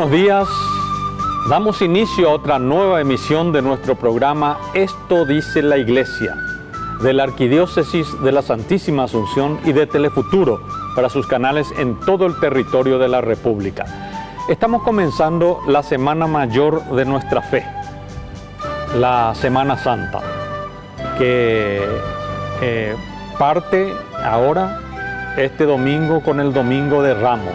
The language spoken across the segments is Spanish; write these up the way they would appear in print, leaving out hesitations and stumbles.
buenos días. Damos inicio a otra nueva emisión de nuestro programa Esto dice la Iglesia, de la Arquidiócesis de la Santísima Asunción y de Telefuturo para sus canales en todo el territorio de la República. Estamos comenzando la Semana Mayor de nuestra fe, la Semana Santa, que parte ahora este domingo con el Domingo de Ramos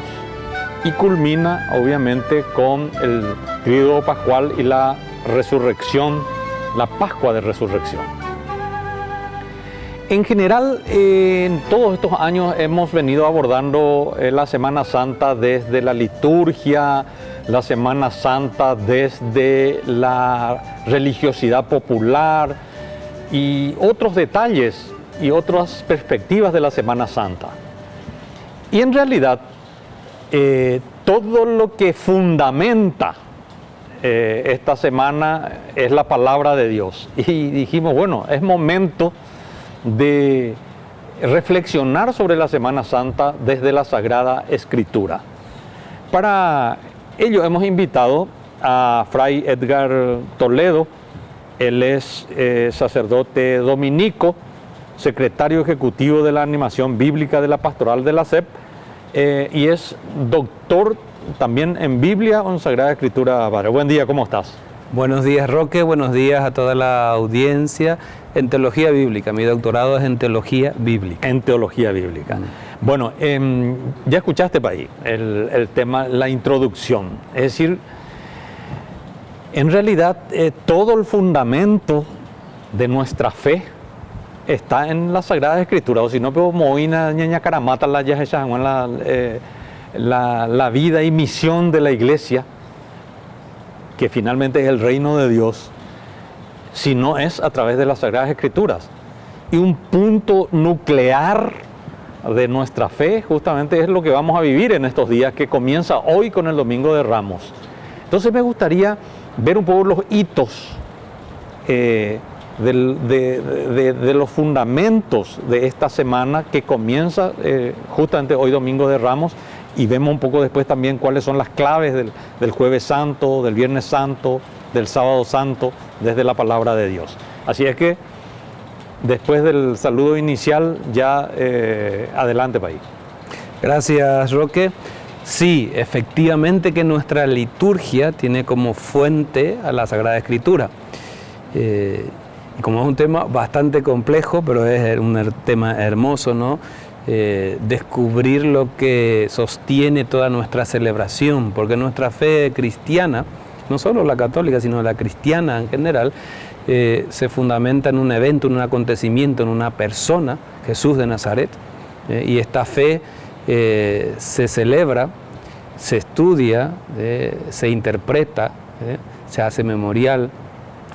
y culmina obviamente con el Tríodo Pascual y la resurrección, la Pascua de Resurrección. En general, en todos estos años hemos venido abordando la Semana Santa desde la liturgia, la Semana Santa desde la religiosidad popular y otros detalles y otras perspectivas de la Semana Santa. Y en realidad, todo lo que fundamenta esta semana es la palabra de Dios. Y dijimos, bueno, es momento de reflexionar sobre la Semana Santa desde la Sagrada Escritura. Para ello hemos invitado a Fray Edgar Toledo. Él es sacerdote dominico, secretario ejecutivo de la Animación Bíblica de la Pastoral de la SEP, y es doctor también en Biblia o en Sagrada Escritura. Buen día, ¿cómo estás? Buenos días, Roque, buenos días a toda la audiencia. En Teología Bíblica, mi doctorado es en Teología Bíblica. En Teología Bíblica. Bueno, ya escuchaste para ahí el tema, la introducción. Es decir, en realidad todo el fundamento de nuestra fe está en la Sagrada Escritura, o si no, pero moina ñaña caramata la vida y misión de la Iglesia, que finalmente es el reino de Dios, si no es a través de las Sagradas Escrituras. Y un punto nuclear de nuestra fe justamente es lo que vamos a vivir en estos días, que comienza hoy con el Domingo de Ramos. Entonces me gustaría ver un poco los hitos de los fundamentos de esta semana que comienza justamente hoy Domingo de Ramos, y vemos un poco después también cuáles son las claves del Jueves Santo, del Viernes Santo, del Sábado Santo, desde la palabra de Dios. Así es que después del saludo inicial ya adelante, País. Gracias, Roque. Sí, efectivamente que nuestra liturgia tiene como fuente a la Sagrada Escritura. Como es un tema bastante complejo, pero es un tema hermoso, ¿no? Descubrir lo que sostiene toda nuestra celebración, porque nuestra fe cristiana, no solo la católica, sino la cristiana en general, se fundamenta en un evento, en un acontecimiento, en una persona, Jesús de Nazaret, y esta fe se celebra, se estudia, se interpreta, se hace memorial,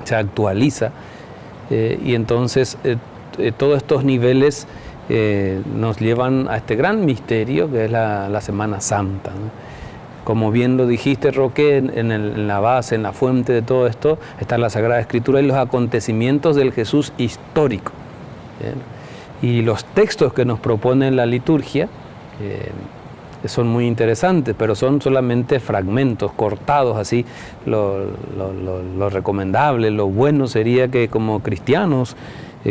se actualiza, y entonces todos estos niveles nos llevan a este gran misterio que es la Semana Santa, ¿no? Como bien lo dijiste, Roque, en la base, en la fuente de todo esto está la Sagrada Escritura y los acontecimientos del Jesús histórico. Y los textos que nos propone la liturgia son muy interesantes, pero son solamente fragmentos, cortados así. Lo recomendable, lo bueno sería que como cristianos,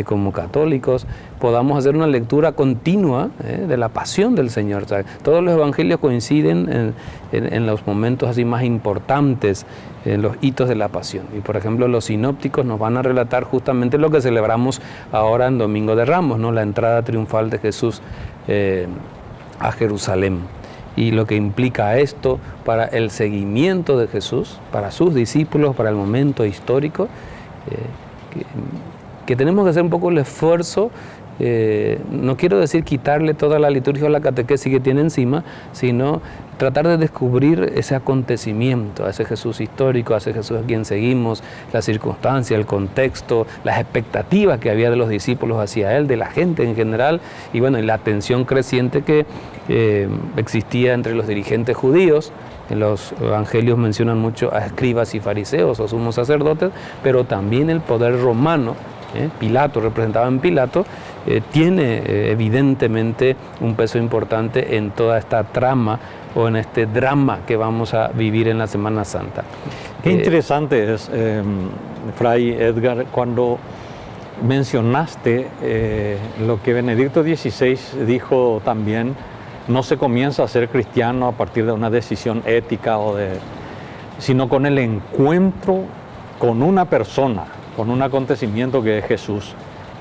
como católicos, podamos hacer una lectura continua de la pasión del Señor. O sea, todos los evangelios coinciden en los momentos así más importantes, en los hitos de la pasión. Y por ejemplo, los sinópticos nos van a relatar justamente lo que celebramos ahora en Domingo de Ramos, ¿no? La entrada triunfal de Jesús a Jerusalén. Y lo que implica esto para el seguimiento de Jesús, para sus discípulos, para el momento histórico, que tenemos que hacer un poco el esfuerzo, no quiero decir quitarle toda la liturgia o la catequesis que tiene encima, sino tratar de descubrir ese acontecimiento, a ese Jesús histórico, a ese Jesús a quien seguimos, la circunstancia, el contexto, las expectativas que había de los discípulos hacia Él, de la gente en general, y bueno, y la tensión creciente que existía entre los dirigentes judíos. En los evangelios mencionan mucho a escribas y fariseos o sumos sacerdotes, pero también el poder romano. Pilato, representado en Pilato, tiene evidentemente un peso importante en toda esta trama o en este drama que vamos a vivir en la Semana Santa. Qué interesante es, Fray Edgar, cuando mencionaste lo que Benedicto XVI dijo también: no se comienza a ser cristiano a partir de una decisión ética sino con el encuentro con una persona, con un acontecimiento que es Jesús,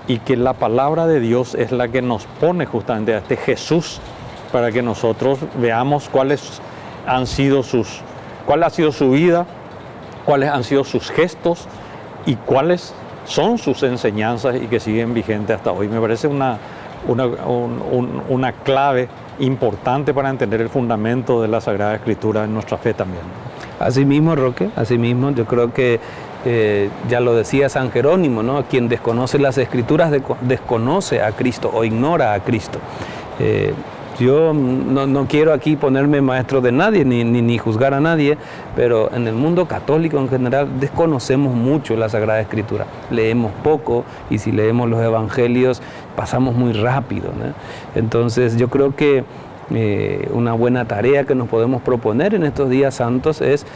y que la palabra de Dios es la que nos pone justamente a este Jesús para que nosotros veamos cuál ha sido su vida, cuáles han sido sus gestos y cuáles son sus enseñanzas y que siguen vigentes hasta hoy. Me parece una clave importante para entender el fundamento de la Sagrada Escritura en nuestra fe también. Asimismo, Roque, asimismo, yo creo que ya lo decía San Jerónimo, ¿no? Quien desconoce las Escrituras desconoce a Cristo o ignora a Cristo. Yo no quiero aquí ponerme maestro de nadie ni juzgar a nadie, pero en el mundo católico en general desconocemos mucho la Sagrada Escritura. Leemos poco y si leemos los evangelios pasamos muy rápido, ¿no? Entonces yo creo que una buena tarea que nos podemos proponer en estos días santos es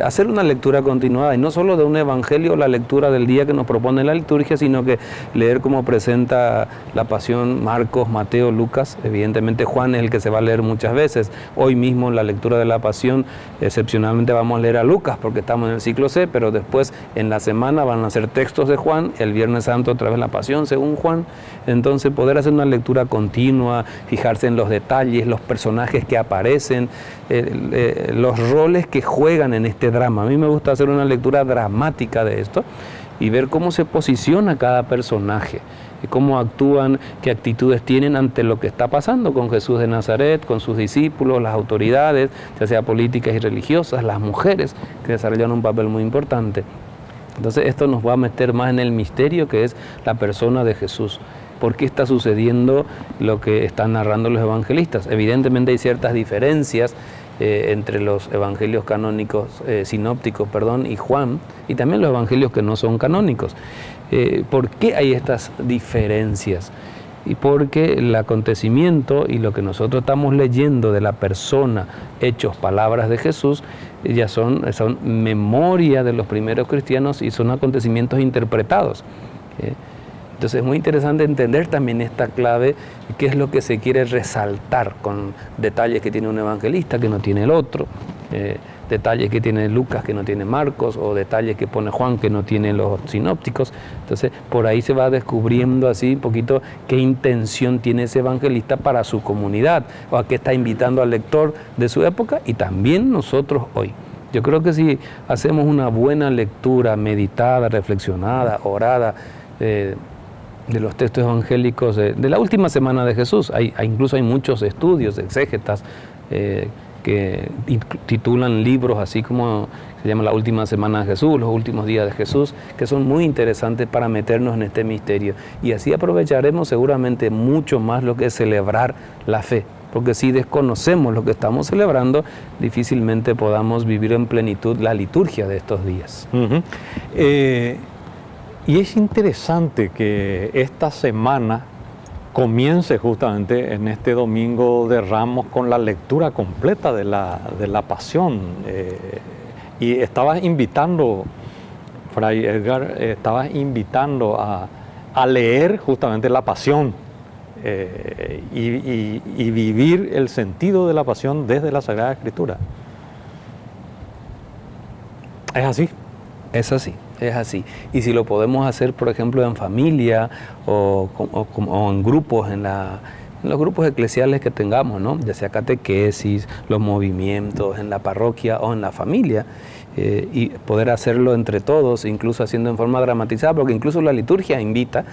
hacer una lectura continuada, y no solo de un evangelio, la lectura del día que nos propone la liturgia, sino que leer cómo presenta la pasión Marcos, Mateo, Lucas. Evidentemente Juan es el que se va a leer muchas veces. Hoy mismo en la lectura de la pasión excepcionalmente vamos a leer a Lucas porque estamos en el ciclo C, pero después en la semana van a ser textos de Juan, el Viernes Santo otra vez la pasión según Juan. Entonces poder hacer una lectura continua, fijarse en los detalles, los personajes que aparecen, los roles que juegan en este drama. A mí me gusta hacer una lectura dramática de esto y ver cómo se posiciona cada personaje, cómo actúan, qué actitudes tienen ante lo que está pasando con Jesús de Nazaret, con sus discípulos, las autoridades, ya sea políticas y religiosas, las mujeres, que desarrollan un papel muy importante. Entonces esto nos va a meter más en el misterio que es la persona de Jesús. ¿Por qué está sucediendo lo que están narrando los evangelistas? Evidentemente hay ciertas diferencias entre los evangelios canónicos, sinópticos, y Juan, y también los evangelios que no son canónicos. ¿Por qué hay estas diferencias? Y porque el acontecimiento y lo que nosotros estamos leyendo de la persona, hechos, palabras de Jesús, ya son memoria de los primeros cristianos y son acontecimientos interpretados. Entonces es muy interesante entender también esta clave, qué es lo que se quiere resaltar con detalles que tiene un evangelista que no tiene el otro, detalles que tiene Lucas que no tiene Marcos, o detalles que pone Juan que no tiene los sinópticos. Entonces por ahí se va descubriendo así un poquito qué intención tiene ese evangelista para su comunidad, o a qué está invitando al lector de su época y también nosotros hoy. Yo creo que si hacemos una buena lectura, meditada, reflexionada, orada, de los textos evangélicos de la última semana de Jesús. Incluso hay muchos estudios, exégetas, que titulan libros así como se llama La Última Semana de Jesús, Los Últimos Días de Jesús, que son muy interesantes para meternos en este misterio. Y así aprovecharemos seguramente mucho más lo que es celebrar la fe. Porque si desconocemos lo que estamos celebrando, difícilmente podamos vivir en plenitud la liturgia de estos días. Y es interesante que esta semana comience justamente en este Domingo de Ramos con la lectura completa de la Pasión. Y estabas invitando, Fray Edgar, a leer justamente la Pasión y vivir el sentido de la Pasión desde la Sagrada Escritura. ¿Es así? Es así. Es así. Y si lo podemos hacer, por ejemplo, en familia o en grupos, en los grupos eclesiales que tengamos, ¿no? Ya sea catequesis, los movimientos, en la parroquia o en la familia, y poder hacerlo entre todos, incluso haciendo en forma dramatizada, porque incluso la liturgia invita.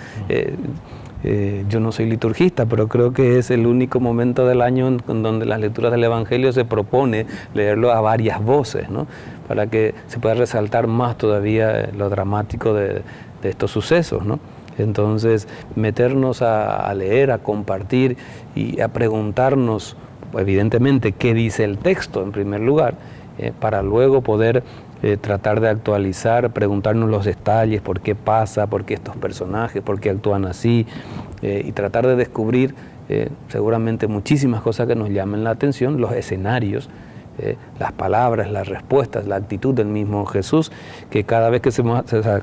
Yo no soy liturgista, pero creo que es el único momento del año en donde las lecturas del Evangelio se propone leerlo a varias voces, ¿no? Para que se pueda resaltar más todavía lo dramático de estos sucesos, ¿no? Entonces, meternos a leer, a compartir y a preguntarnos, evidentemente, qué dice el texto en primer lugar, para luego poder tratar de actualizar, preguntarnos los detalles, por qué pasa, por qué estos personajes, por qué actúan así, y tratar de descubrir seguramente muchísimas cosas que nos llamen la atención, los escenarios, las palabras, las respuestas, la actitud del mismo Jesús, que cada vez que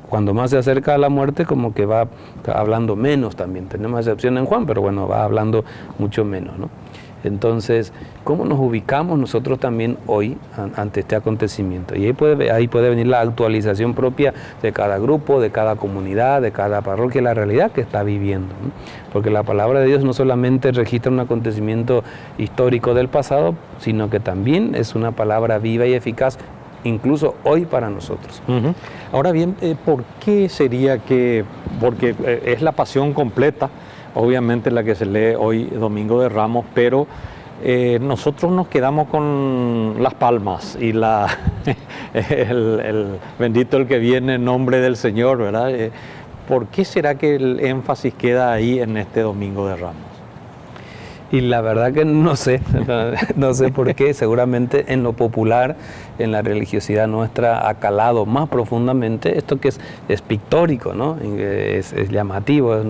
cuando más se acerca a la muerte, como que va hablando menos también. Tenemos excepción en Juan, pero bueno, va hablando mucho menos, ¿no? Entonces, ¿cómo nos ubicamos nosotros también hoy ante este acontecimiento? Y ahí puede venir la actualización propia de cada grupo, de cada comunidad, de cada parroquia, la realidad que está viviendo, ¿no? Porque la palabra de Dios no solamente registra un acontecimiento histórico del pasado, sino que también es una palabra viva y eficaz, incluso hoy para nosotros. Uh-huh. Ahora bien, ¿por qué sería que, porque es la pasión completa, obviamente la que se lee hoy Domingo de Ramos, pero nosotros nos quedamos con las palmas y el bendito el que viene en nombre del Señor, ¿verdad? ¿Por qué será que el énfasis queda ahí en este Domingo de Ramos? Y la verdad que no sé por qué, seguramente en lo popular, en la religiosidad nuestra ha calado más profundamente esto que es pictórico, ¿no? Es llamativo, es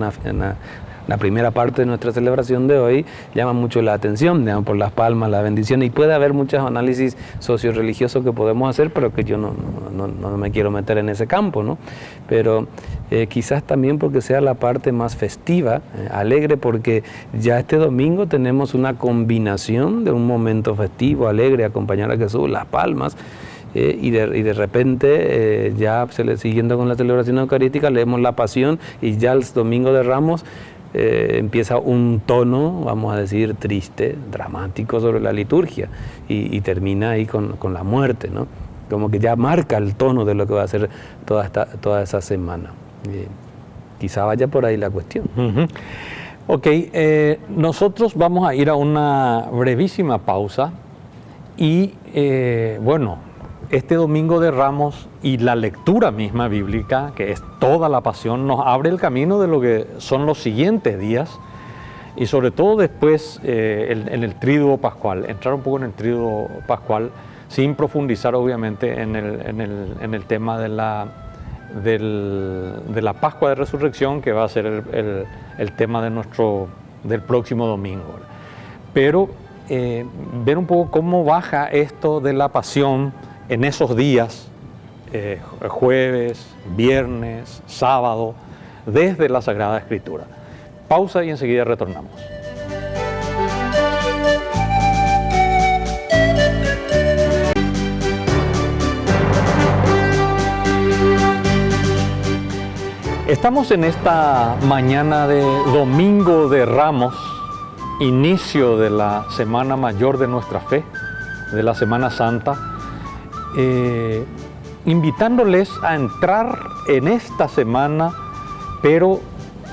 la primera parte de nuestra celebración de hoy llama mucho la atención, digamos, por las palmas, la bendición, y puede haber muchos análisis socio-religiosos que podemos hacer, pero que yo no me quiero meter en ese campo, ¿no? Pero quizás también porque sea la parte más festiva, alegre, porque ya este domingo tenemos una combinación de un momento festivo, alegre, acompañar a Jesús, las palmas, y de repente, ya siguiendo con la celebración eucarística, leemos la Pasión, y ya el Domingo de Ramos empieza un tono, vamos a decir, triste, dramático sobre la liturgia, y termina ahí con la muerte, ¿no? Como que ya marca el tono de lo que va a ser toda esa semana. Quizá vaya por ahí la cuestión. Uh-huh. Ok, nosotros vamos a ir a una brevísima pausa y bueno, este Domingo de Ramos y la lectura misma bíblica, que es toda la Pasión, nos abre el camino de lo que son los siguientes días y sobre todo después en el Tríduo Pascual, entrar un poco en el Tríduo Pascual sin profundizar obviamente en el tema de la Pascua de Resurrección, que va a ser el tema del próximo domingo. Pero ver un poco cómo baja esto de la Pasión en esos días, jueves, viernes, sábado, desde la Sagrada Escritura. Pausa y enseguida retornamos. Estamos en esta mañana de Domingo de Ramos, inicio de la Semana Mayor de nuestra fe, de la Semana Santa, invitándoles a entrar en esta semana, pero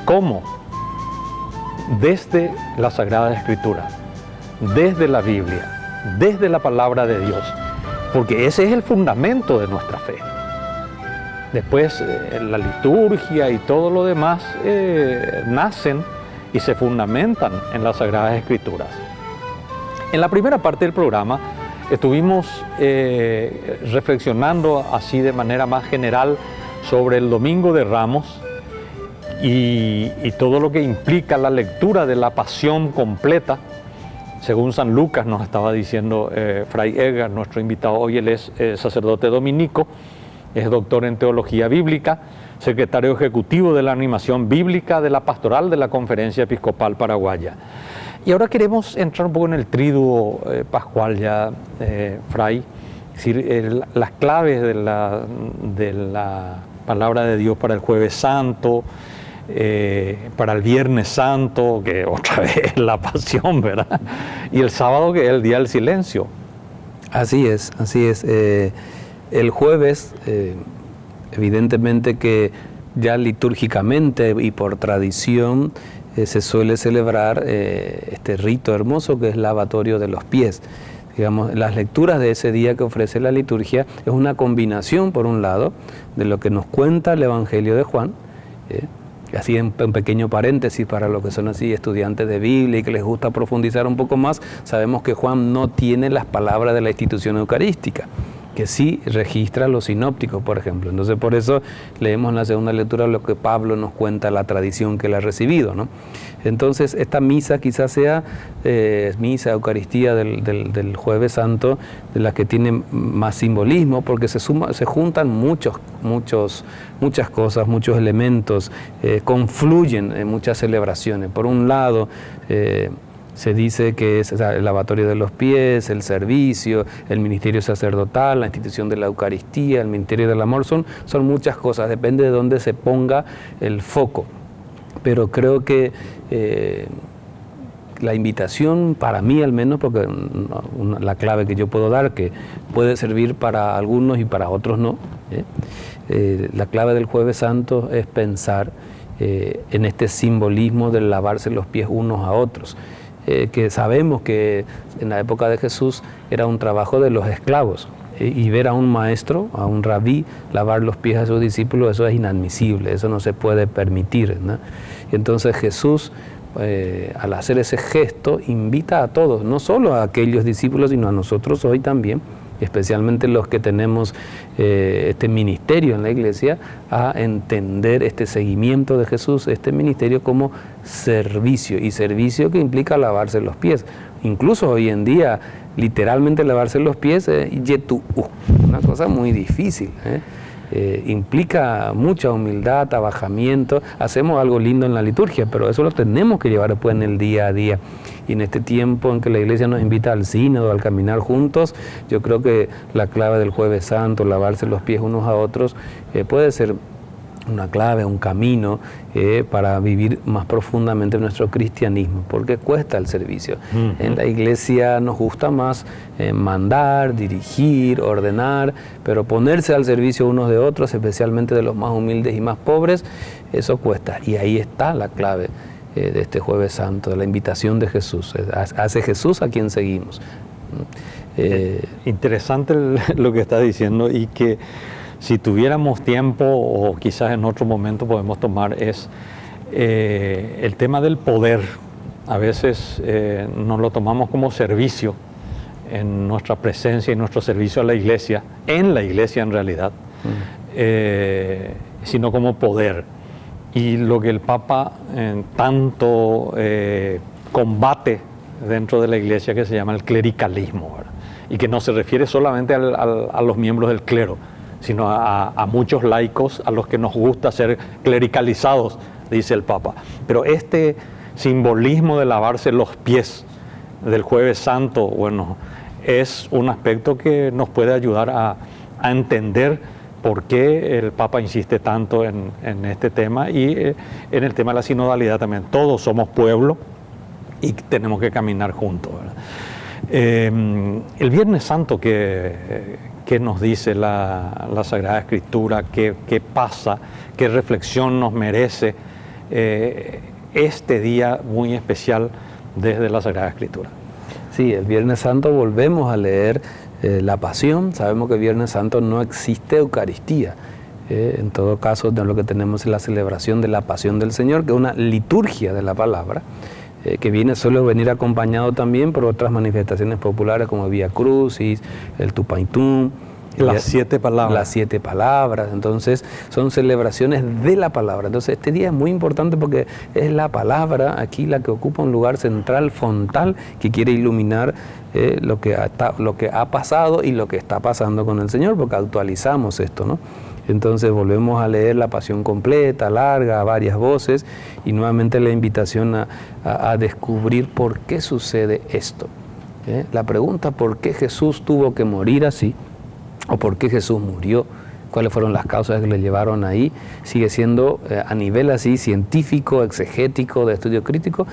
¿cómo? Desde la Sagrada Escritura, desde la Biblia, desde la Palabra de Dios, porque ese es el fundamento de nuestra fe. Después la liturgia y todo lo demás nacen y se fundamentan en las Sagradas Escrituras. En la primera parte del programa estuvimos reflexionando así de manera más general sobre el Domingo de Ramos y todo lo que implica la lectura de la Pasión completa. Según San Lucas nos estaba diciendo Fray Edgar, nuestro invitado hoy, él es sacerdote dominico, es doctor en Teología Bíblica, secretario ejecutivo de la Animación Bíblica de la Pastoral de la Conferencia Episcopal Paraguaya. Y ahora queremos entrar un poco en el Tríduo Pascual ya, Fray, es decir, las claves de la Palabra de Dios para el Jueves Santo, para el Viernes Santo, que otra vez es la Pasión, ¿verdad? Y el sábado, que es el Día del Silencio. Así es, así es. El jueves, evidentemente que ya litúrgicamente y por tradición se suele celebrar este rito hermoso que es lavatorio de los pies. Digamos, las lecturas de ese día que ofrece la liturgia es una combinación, por un lado, de lo que nos cuenta el Evangelio de Juan, así en un pequeño paréntesis para los que son así estudiantes de Biblia y que les gusta profundizar un poco más, sabemos que Juan no tiene las palabras de la institución eucarística, que sí registra los sinópticos, por ejemplo. Entonces, por eso leemos en la segunda lectura lo que Pablo nos cuenta, la tradición que él ha recibido, ¿no? Entonces, esta misa quizás sea misa, Eucaristía del Jueves Santo, de la que tiene más simbolismo, porque se juntan muchas cosas, muchos elementos, confluyen en muchas celebraciones. Por un lado, se dice que es el lavatorio de los pies, el servicio, el ministerio sacerdotal, la institución de la Eucaristía, el ministerio del amor, son muchas cosas, depende de dónde se ponga el foco. Pero creo que la invitación, para mí al menos, porque la clave que yo puedo dar, que puede servir para algunos y para otros no, la clave del Jueves Santo es pensar en este simbolismo del lavarse los pies unos a otros. Que sabemos que en la época de Jesús era un trabajo de los esclavos, y ver a un maestro, a un rabí, lavar los pies a sus discípulos, eso es inadmisible, eso no se puede permitir, ¿no? Entonces Jesús, al hacer ese gesto, invita a todos, no solo a aquellos discípulos, sino a nosotros hoy también, especialmente los que tenemos este ministerio en la iglesia, a entender este seguimiento de Jesús, este ministerio como servicio, y servicio que implica lavarse los pies. Incluso hoy en día, literalmente lavarse los pies es una cosa muy difícil, implica mucha humildad, abajamiento. Hacemos algo lindo en la liturgia, pero eso lo tenemos que llevar después en el día a día. Y en este tiempo en que la iglesia nos invita al sínodo, al caminar juntos, yo creo que la clave del Jueves Santo, lavarse los pies unos a otros, puede ser una clave, un camino para vivir más profundamente nuestro cristianismo, porque cuesta el servicio. En la iglesia nos gusta más mandar, dirigir, ordenar, pero ponerse al servicio unos de otros, especialmente de los más humildes y más pobres, eso cuesta. Y ahí está la clave de este Jueves Santo, de la invitación de Jesús. Hace Jesús a quien seguimos. Interesante lo que está diciendo, y que si tuviéramos tiempo, o quizás en otro momento podemos tomar, es el tema del poder. A veces nos lo tomamos como servicio en nuestra presencia y nuestro servicio a la iglesia, en la iglesia en realidad, sino como poder. Y lo que el Papa tanto combate dentro de la iglesia, que se llama el clericalismo, ¿verdad? Y que no se refiere solamente a los miembros del clero, sino a muchos laicos a los que nos gusta ser clericalizados, dice el Papa. Pero este simbolismo de lavarse los pies del Jueves Santo, bueno, es un aspecto que nos puede ayudar a entender por qué el Papa insiste tanto en este tema, y en el tema de la sinodalidad también. Todos somos pueblo y tenemos que caminar juntos, ¿verdad? El Viernes Santo, ¿qué nos dice la Sagrada Escritura? ¿Qué pasa? ¿Qué reflexión nos merece este día muy especial desde la Sagrada Escritura? Sí, el Viernes Santo volvemos a leer la Pasión. Sabemos que el Viernes Santo no existe Eucaristía. En todo caso, lo que tenemos es la celebración de la Pasión del Señor, que es una liturgia de la palabra, que suele venir acompañado también por otras manifestaciones populares como el Vía Crucis, el Tupaitum, las 7 palabras. Las 7 palabras. Entonces, son celebraciones de la palabra. Entonces, este día es muy importante porque es la palabra aquí la que ocupa un lugar central, frontal, que quiere iluminar lo que ha pasado y lo que está pasando con el Señor, porque actualizamos esto, ¿no? Entonces volvemos a leer la Pasión completa, larga, a varias voces, y nuevamente la invitación a descubrir por qué sucede esto. La pregunta por qué Jesús tuvo que morir así, o por qué Jesús murió, cuáles fueron las causas que le llevaron ahí, sigue siendo a nivel así científico, exegético, de estudio crítico,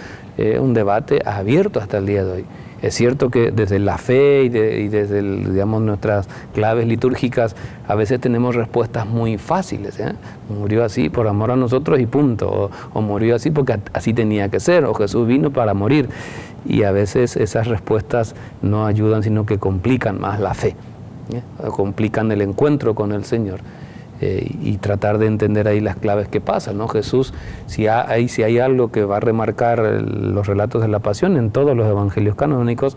un debate abierto hasta el día de hoy. Es cierto que desde la fe y desde nuestras claves litúrgicas a veces tenemos respuestas muy fáciles, murió así por amor a nosotros y punto, o murió así porque así tenía que ser, o Jesús vino para morir, y a veces esas respuestas no ayudan, sino que complican más la fe, complican el encuentro con el Señor. Y tratar de entender ahí las claves que pasan, ¿no? Jesús, si hay algo que va a remarcar los relatos de la Pasión en todos los evangelios canónicos,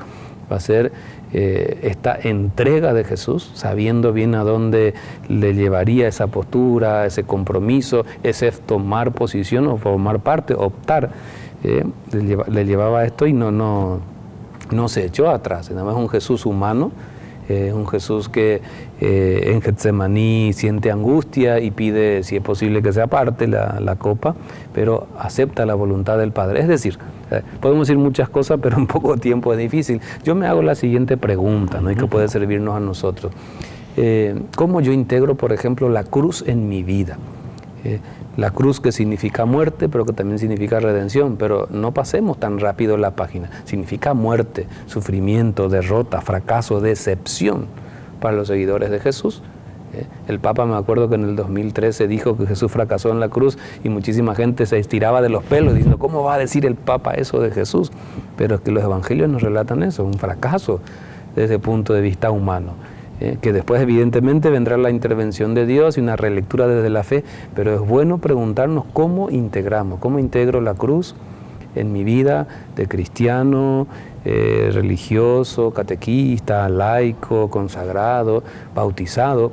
va a ser esta entrega de Jesús, sabiendo bien a dónde le llevaría esa postura, ese compromiso, ese tomar posición o formar parte, optar. Le llevaba esto y no se echó atrás. Nada más un Jesús humano, un Jesús que en Getsemaní siente angustia y pide, si es posible, que se aparte la copa, pero acepta la voluntad del Padre. Es decir, podemos decir muchas cosas, pero en poco tiempo es difícil. Yo me hago la siguiente pregunta, ¿no? Y que puede servirnos a nosotros. ¿Cómo yo integro, por ejemplo, la cruz en mi vida? La cruz, que significa muerte, pero que también significa redención, pero no pasemos tan rápido la página. Significa muerte, sufrimiento, derrota, fracaso, decepción para los seguidores de Jesús. El Papa, me acuerdo que en el 2013 dijo que Jesús fracasó en la cruz y muchísima gente se estiraba de los pelos diciendo, ¿cómo va a decir el Papa eso de Jesús? Pero es que los evangelios nos relatan eso, un fracaso desde el punto de vista humano. Que después evidentemente vendrá la intervención de Dios y una relectura desde la fe, pero es bueno preguntarnos cómo integramos, cómo integro la cruz en mi vida de cristiano, religioso, catequista, laico, consagrado, bautizado.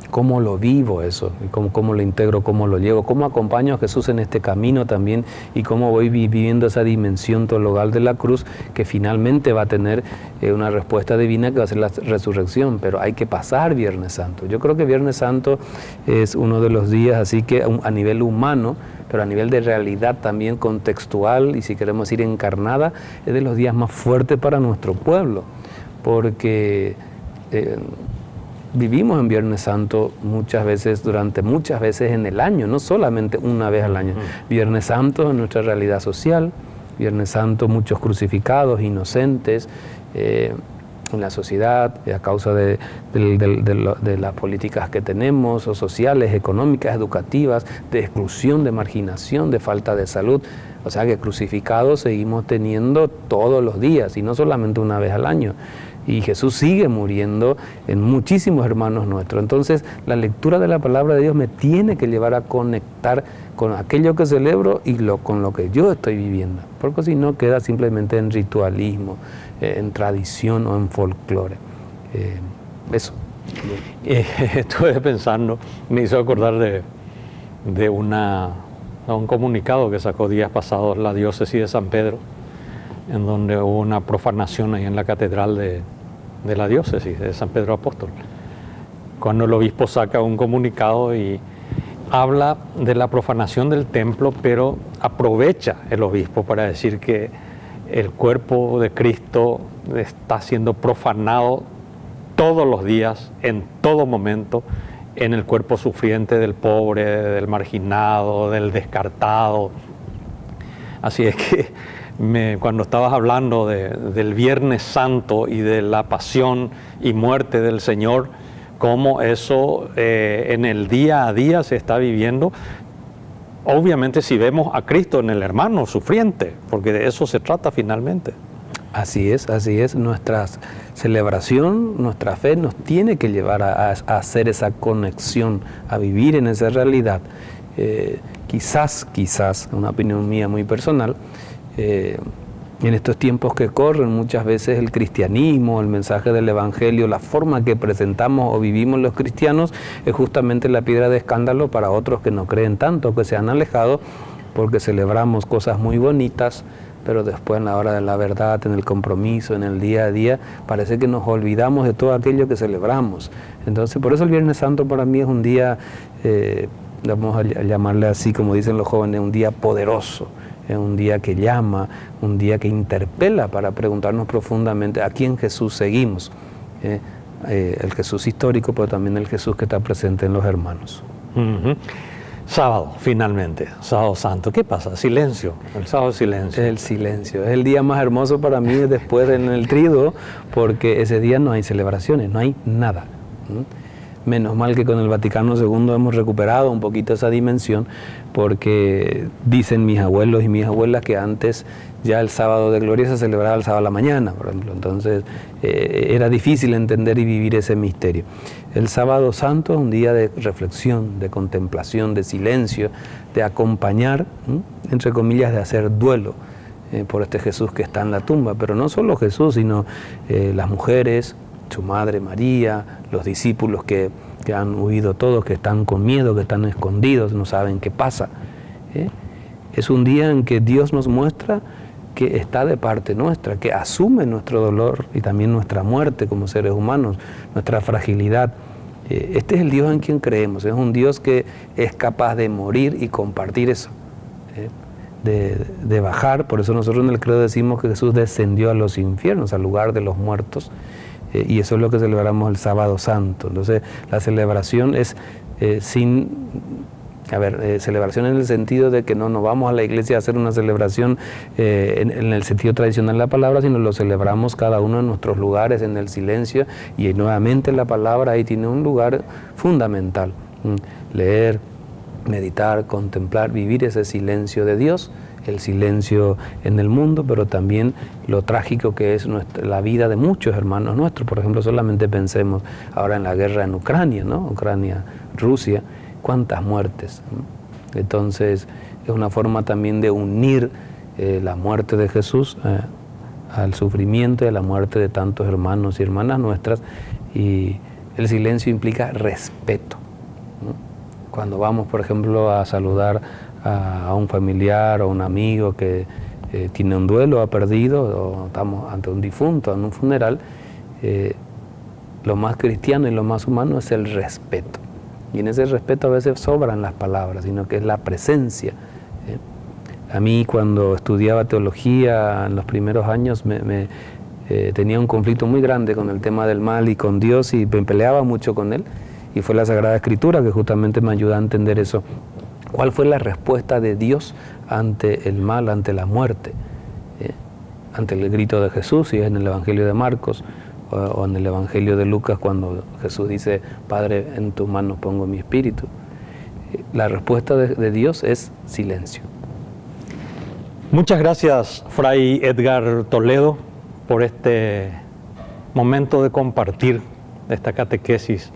¿Cómo lo vivo eso? ¿Cómo lo integro? ¿Cómo lo llevo? ¿Cómo acompaño a Jesús en este camino también? ¿Y cómo voy viviendo esa dimensión teologal de la cruz que finalmente va a tener una respuesta divina que va a ser la resurrección? Pero hay que pasar Viernes Santo. Yo creo que Viernes Santo es uno de los días, así que a nivel humano, pero a nivel de realidad también contextual y si queremos decir encarnada, es de los días más fuertes para nuestro pueblo. Porque vivimos en Viernes Santo muchas veces en el año, no solamente una vez al año. Viernes Santo en nuestra realidad social, Viernes Santo muchos crucificados, inocentes en la sociedad a causa de las políticas que tenemos, o sociales, económicas, educativas, de exclusión, de marginación, de falta de salud. O sea que crucificados seguimos teniendo todos los días y no solamente una vez al año. Y Jesús sigue muriendo en muchísimos hermanos nuestros. Entonces, la lectura de la palabra de Dios me tiene que llevar a conectar con aquello que celebro y con lo que yo estoy viviendo. Porque si no, queda simplemente en ritualismo, en tradición o en folclore. Eso. Estuve pensando, me hizo acordar de un comunicado que sacó días pasados la diócesis de San Pedro, en donde hubo una profanación ahí en la catedral de la diócesis de San Pedro Apóstol. Cuando el obispo saca un comunicado y habla de la profanación del templo, pero aprovecha el obispo para decir que el cuerpo de Cristo está siendo profanado todos los días, en todo momento, en el cuerpo sufriente del pobre, del marginado, del descartado. Así es que cuando estabas hablando del Viernes Santo y de la pasión y muerte del Señor, cómo eso en el día a día se está viviendo, obviamente si vemos a Cristo en el hermano sufriente, porque de eso se trata finalmente. Así es, nuestra celebración, nuestra fe nos tiene que llevar a hacer esa conexión, a vivir en esa realidad. Quizás, una opinión mía muy personal, en estos tiempos que corren, muchas veces el cristianismo, el mensaje del evangelio, la forma que presentamos o vivimos los cristianos es justamente la piedra de escándalo para otros que no creen tanto, que se han alejado, porque celebramos cosas muy bonitas, pero después en la hora de la verdad, en el compromiso, en el día a día, parece que nos olvidamos de todo aquello que celebramos. Entonces, por eso el Viernes Santo para mí es un día, vamos a llamarle así, como dicen los jóvenes, un día poderoso. Es un día que llama, un día que interpela para preguntarnos profundamente a quién Jesús seguimos. El Jesús histórico, pero también el Jesús que está presente en los hermanos. Sábado, finalmente, Sábado Santo. ¿Qué pasa? Silencio, el sábado silencio. El silencio. Es el día más hermoso para mí después en el Tríduo, porque ese día no hay celebraciones, no hay nada. Menos mal que con el Vaticano II hemos recuperado un poquito esa dimensión, porque dicen mis abuelos y mis abuelas que antes ya el sábado de gloria se celebraba el sábado a la mañana, por ejemplo. Entonces era difícil entender y vivir ese misterio. El sábado santo es un día de reflexión, de contemplación, de silencio, de acompañar, entre comillas, de hacer duelo. por este Jesús que está en la tumba, pero no solo Jesús, sino las mujeres, su madre María, los discípulos que han huido todos, que están con miedo, que están escondidos, no saben qué pasa. Es un día en que Dios nos muestra que está de parte nuestra, que asume nuestro dolor y también nuestra muerte como seres humanos, nuestra fragilidad. Este es el Dios en quien creemos, es un Dios que es capaz de morir y compartir eso, de bajar. Por eso nosotros en el credo decimos que Jesús descendió a los infiernos, al lugar de los muertos, y eso es lo que celebramos el Sábado Santo. Entonces la celebración es celebración en el sentido de que no nos vamos a la iglesia a hacer una celebración en el sentido tradicional de la palabra, sino lo celebramos cada uno en nuestros lugares, en el silencio, y nuevamente la palabra ahí tiene un lugar fundamental. Leer, meditar, contemplar, vivir ese silencio de Dios, el silencio en el mundo, pero también lo trágico que es la vida de muchos hermanos nuestros. Por ejemplo, solamente pensemos ahora en la guerra en Ucrania, ¿no? Ucrania, Rusia. ¿Cuántas muertes? Entonces es una forma también de unir la muerte de Jesús al sufrimiento y a la muerte de tantos hermanos y hermanas nuestras, y el silencio implica respeto, ¿no? Cuando vamos, por ejemplo, a saludar a un familiar o un amigo que tiene un duelo, ha perdido, o estamos ante un difunto, en un funeral, lo más cristiano y lo más humano es el respeto. Y en ese respeto a veces sobran las palabras, sino que es la presencia. A mí, cuando estudiaba teología en los primeros años, tenía un conflicto muy grande con el tema del mal y con Dios, y me peleaba mucho con Él, y fue la Sagrada Escritura que justamente me ayudó a entender eso. ¿Cuál fue la respuesta de Dios ante el mal, ante la muerte? Ante el grito de Jesús, y es en el Evangelio de Marcos, o en el Evangelio de Lucas, cuando Jesús dice: Padre, en tus manos pongo mi espíritu. La respuesta de Dios es silencio. Muchas gracias, Fray Edgar Toledo, por este momento de compartir esta catequesis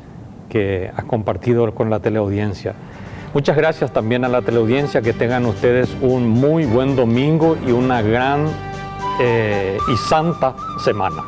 que has compartido con la teleaudiencia. Muchas gracias también a la teleaudiencia, que tengan ustedes un muy buen domingo y una gran y santa semana.